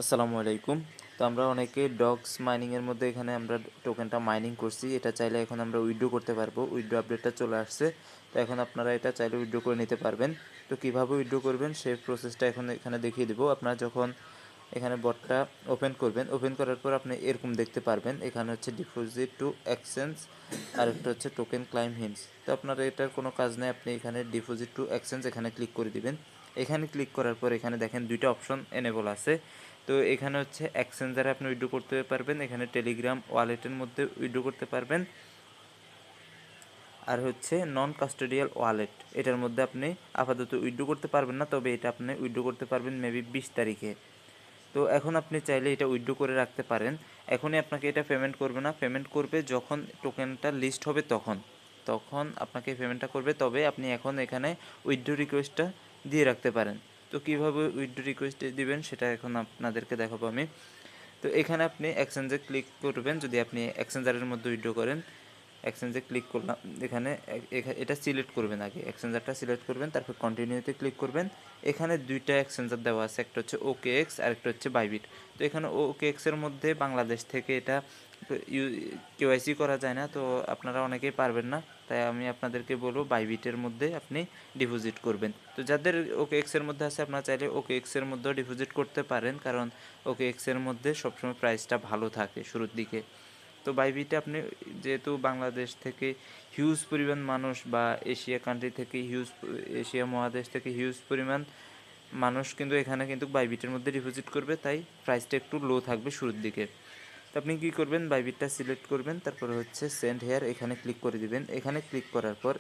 আসসালামু আলাইকুম। তো আমরা অনেকে ডগস মাইনিং এর মধ্যে এখানে আমরা টোকেনটা মাইনিং করছি। এটা চাইলে এখন আমরা উইথড্র করতে পারবো। উইথড্র আপডেটটা চলে আসছে। তো এখন আপনারা এটা চাইলে উইথড্র করে নিতে পারবেন। তো কিভাবে উইথড্র করবেন সেই প্রসেসটা এখন এখানে দেখিয়ে দিব। আপনারা যখন এখানে বটটা ওপেন করবেন, ওপেন করার পর আপনি এরকম দেখতে পারবেন। এখানে হচ্ছে ডিপোজিট টু এক্সচেঞ্জ আর একটা হচ্ছে টোকেন ক্লাইম হিন্টস। তো আপনারা এটার কোনো কাজ নেই, আপনি এখানে ডিপোজিট টু এক্সচেঞ্জ এখানে ক্লিক করে দিবেন। এখানে ক্লিক করার পর এখানে দেখেন দুইটা অপশন এনেবল আছে। তো এখানে হচ্ছে এক্সচেঞ্জারে আপনি উইথড্র করতে পারবেন, এখানে টেলিগ্রাম ওয়ালেটের মধ্যে উইথড্র করতে পারবেন, আর হচ্ছে নন কাস্টোডিয়াল ওয়ালেট এটার মধ্যে আপনি আপাতত উইথড্র করতে পারবেন না, তবে এটা আপনি উইথড্র করতে পারবেন মেবি 20 তারিখে। তো এখন আপনি চাইলে এটা উইথড্র করে রাখতে পারেন। এখনই আপনাকে এটা পেমেন্ট করবে না, পেমেন্ট করবে যখন টোকেনটা লিস্ট হবে তখন তখন আপনাকে পেমেন্টটা করবে। তবে আপনি এখন এখানে উইথড্র রিকোয়েস্টটা দিয়ে রাখতে পারেন। তো কীভাবে উইথড্র রিকোয়েস্ট দিবেন সেটা এখন আপনাদেরকে দেখাবো আমি। তো এখানে আপনি এক্সচেঞ্জে ক্লিক করবেন। যদি আপনি এক্সচেঞ্জারের মধ্যে উইথড্র করেন, এক্সচেঞ্জে ক্লিক করলাম, এখানে এটা সিলেক্ট করবেন, আগে এক্সচেঞ্জারটা সিলেক্ট করবেন, তারপর কন্টিনিউতে ক্লিক করবেন। এখানে দুইটা এক্সচেঞ্জার দেওয়া আছে, একটা হচ্ছে OKX আর একটা হচ্ছে বাইবিট। তো এখানে OKX এর মধ্যে বাংলাদেশ থেকে এটা কেওয়াইসি করা যায় না, তো আপনারা অনেকেই পারবেন না, তাই আমি আপনাদেরকে বলবো বাইবিটের মধ্যে আপনি ডিপোজিট করবেন। তো যাদের OKX এর মধ্যে আছে আপনারা চাইলে OKX এর মধ্যেও ডিপোজিট করতে পারেন, কারণ OKX এর মধ্যে সবসময় প্রাইসটা ভালো থাকে শুরুর দিকে। তো বাইবিটে আপনি যেহেতু বাংলাদেশ থেকে হিউজ পরিমাণ মানুষ বা এশিয়া কান্ট্রি থেকে এশিয়া মহাদেশ থেকে হিউজ পরিমাণ মানুষ কিন্তু এখানে কিন্তু বাইবিটের মধ্যে ডিপোজিট করবে, তাই প্রাইসটা একটু লো থাকবে শুরুর দিকে। তো আপনি কী করবেন, বাইবিটটা সিলেক্ট করবেন, তারপরে হচ্ছে সেন্ড হেয়ার এখানে ক্লিক করে দিবেন। এখানে ক্লিক করার পর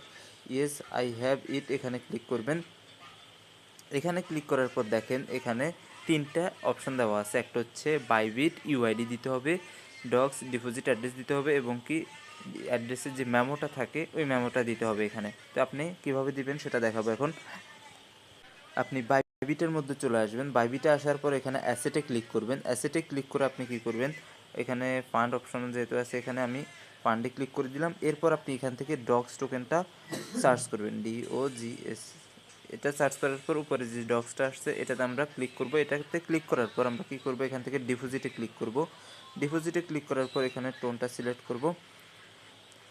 ইয়েস আই হ্যাভ ইট এখানে ক্লিক করবেন। এখানে ক্লিক করার পর দেখেন এখানে তিনটা অপশান দেওয়া আছে। একটা হচ্ছে বাইবিট ইউআইডি দিতে হবে, ডগস ডিপোজিট অ্যাড্রেস দিতে হবে, এবং কি অ্যাড্রেসের যে মেমোটা থাকে ওই মেমোটা দিতে হবে এখানে। তো আপনি কিভাবে দিবেন সেটা দেখাবো এখন। আপনি বাইবিটের মধ্যে চলে আসবেন। বাইবিটে আসার পর এখানে অ্যাসেটে ক্লিক করবেন। অ্যাসেটে ক্লিক করে আপনি কী করবেন, এখানে ফান্ড অপশন যেহেতু আছে এখানে আমি ফান্ডে ক্লিক করে দিলাম। এরপর আপনি এখান থেকে ডগস টোকেনটা সার্চ করবেন, DOGS। এটা সার্চ করার পর উপরে যে ডগসটা আসছে এটাতে আমরা ক্লিক করব। এটাতে ক্লিক করার পর আমরা কী করব, এখান থেকে ডিপোজিটে ক্লিক করব। ডিপোজিটে ক্লিক করার পর এখানে টোনটা সিলেক্ট করব।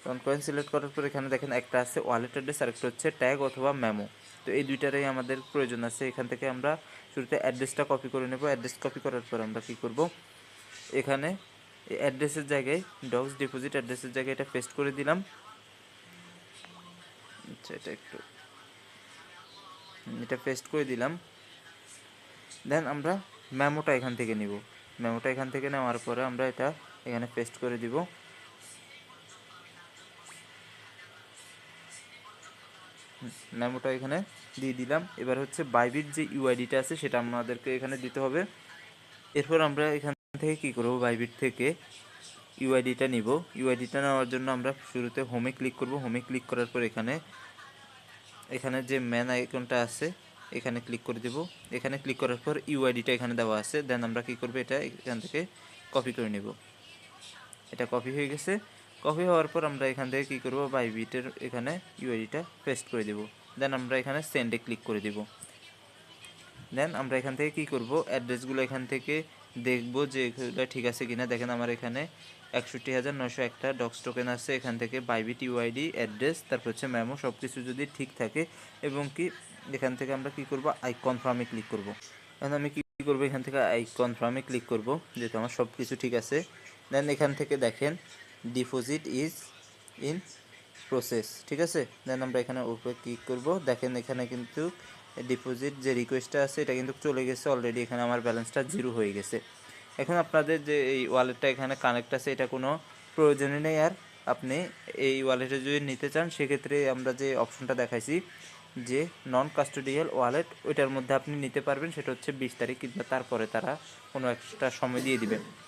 টোন কয়েন সিলেক্ট করার পর এখানে দেখেন একটা আছে ওয়ালেট অ্যাড্রেস আর একটা হচ্ছে ট্যাগ অথবা মেমো। তো এই দুইটারই আমাদের প্রয়োজন আছে। এখান থেকে আমরা শুরুতে অ্যাড্রেসটা কপি করে নেব। অ্যাড্রেস কপি করার পর আমরা কী করব, এখানে এই অ্যাড্রেসের জায়গায় ডগস ডিপোজিট অ্যাড্রেসের জায়গায় এটা পেস্ট করে দিলাম। আচ্ছা, এটা পেস্ট করে দিলাম। দেন আমরা মেমোটা এখান থেকে নিব। মেমোটা এখান থেকে নেওয়ার পরে আমরা এটা এখানে পেস্ট করে দিব। মেমোটা এখানে দিয়ে দিলাম। এবার হচ্ছে বাইবিট যে ইউআইডিটা আছে সেটা আমাদেরকে এখানে দিতে হবে। এরপর আমরা এখান থেকে কী করব, বাইবিট থেকে ইউআইডিটা নিব। ইউআইডিটা নেওয়ার জন্য আমরা শুরুতে হোমে ক্লিক করব। হোমে ক্লিক করার পর এখানে যে ম্যান আইকনটা আছে এখানে ক্লিক করে দেব। এখানে ক্লিক করার পর ইউআইডিটা এখানে দেওয়া আছে। দেন আমরা কী করব, এটা এখান থেকে কপি করে নেব। এটা কপি হয়ে গেছে। কপি হওয়ার পর আমরা এখান থেকে কী করব, বাইবিটের এখানে ইউআইডিটা পেস্ট করে দেব। দেন আমরা এখানে সেন্ডে ক্লিক করে দেব। দেন আমরা এখান থেকে কী করব, অ্যাড্রেসগুলো এখান থেকে দেখব যে এগুলো ঠিক আছে কিনা। দেখেন আমার এখানে 61,901টা ডক্স টোকেন আছে। এখান থেকে বাইবিট ইউআইডি অ্যাড্রেস তারপর হচ্ছে মেমো সব কিছু যদি ঠিক থাকে, এবং কি এখান থেকে আমরা কী করব, আই কনফার্মে ক্লিক করব। এখন আমি কী করব, এখান থেকে আই কনফার্মে ক্লিক করব যেহেতু আমার সব কিছু ঠিক আছে। দেন এখান থেকে দেখেন ডিপোজিট ইজ ইন প্রসেস, ঠিক আছে। দেন আমরা এখানে উপরে ক্লিক করব। দেখেন এখানে কিন্তু ডিপোজিট যে রিকোয়েস্টটা আছে এটা কিন্তু চলে গেছে অলরেডি। এখানে আমার ব্যালেন্সটা 0 হয়ে গেছে। এখন আপনাদের যে এই ওয়ালেটটা এখানে কানেক্ট আছে এটা কোনো প্রয়োজনই নেই। আর আপনি এই ওয়ালেটে যদি নিতে চান সেক্ষেত্রে আমরা যে অপশনটা দেখাইছি যে নন কাস্টোডিয়াল ওয়ালেট, ওইটার মধ্যে আপনি নিতে পারবেন। সেটা হচ্ছে 20 তারিখ, কিন্তু তারপরে তারা কোনো একটা সময় দিয়ে দিবেন।